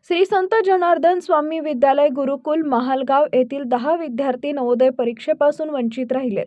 श्री संत जनार्दन स्वामी विद्यालय गुरुकुल महालगाव येथील 10 विद्यार्थी नवोदय परीक्षेपासून वंचित राहिलेत।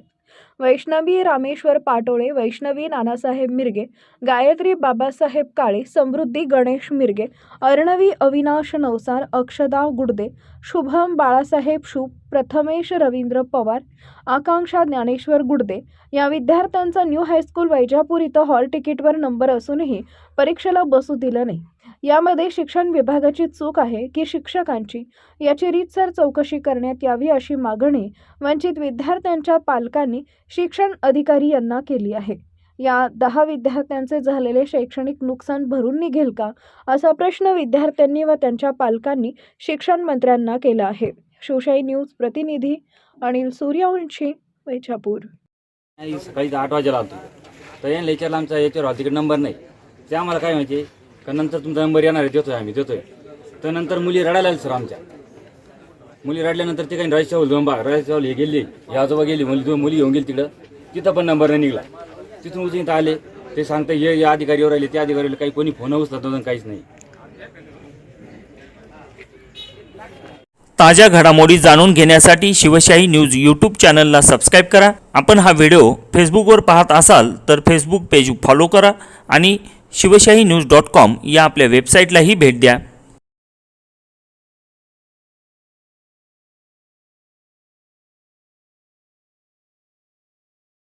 वैष्णवी रामेश्वर पाटोळे, वैष्णवी नानासाहेब मिरगे, गायत्री बाबासाहेब काळे, समृद्धी गणेश मिरगे, अर्णवी अविनाश नवसार, अक्षदा गुडदे, शुभम बाळासाहेब शुभ, प्रथमेश रवींद्र पवार, आकांक्षा ज्ञानेश्वर गुडदे या विद्यार्थ्यांचा न्यू हायस्कूल वैजापूर इथं हॉल तिकीटवर नंबर असूनही परीक्षेला बसू दिलं नाही। यामध्ये शिक्षण विभागाची चूक आहे की शिक्षकांची, याची रीतसर चौकशी करण्यात यावी अशी मागणी वंचित विद्यार्थ्यांच्या पालकांनी शिक्षण अधिकारी यांना केली आहे। या 10 विद्यार्थ्यांचे झालेले शैक्षणिक नुकसान भरून निघेल का, असा प्रश्न विद्यार्थ्यांनी व त्यांच्या पालकांनी शिक्षण मंत्र्यांना केला आहे। शिवशाही न्यूज प्रतिनिधी अनिल सूर्यवंशी, वैजापूर। सकाळी 8 वाजेला आलो तर यांना विचारलं आमचा याच्यावर हॉल तिकीट नंबर नाही। ते आम्हाला काय माहिती का नंतर तुमचा नंबर येणार आहे, आम्ही देतोय। तर नंतर मुली रडायला आल्या सर आमच्या। मुली रडल्यानंतर ते काही राजशाहू हे गेली, हे आजोबा गेली, मुली येऊन गेली तिकडं, तिथं पण नंबर नाही निघाला। तिथून उचलून इथं आले, ते सांगते हे या अधिकारीवर आले, त्या अधिकारीवर काही कोणी फोन उचलत नव्हतं, काहीच नाही। ताज्या घडामोडी जाणून घेण्यासाठी शिवशाही न्यूज यूट्यूब चॅनलला सबस्क्राईब करा। आपण हा व्हिडिओ फेसबुकवर पाहत असाल तर फेसबुक पेज फॉलो करा आणि शिवशाही न्यूज.com या आपल्या वेबसाईटलाही भेट द्या।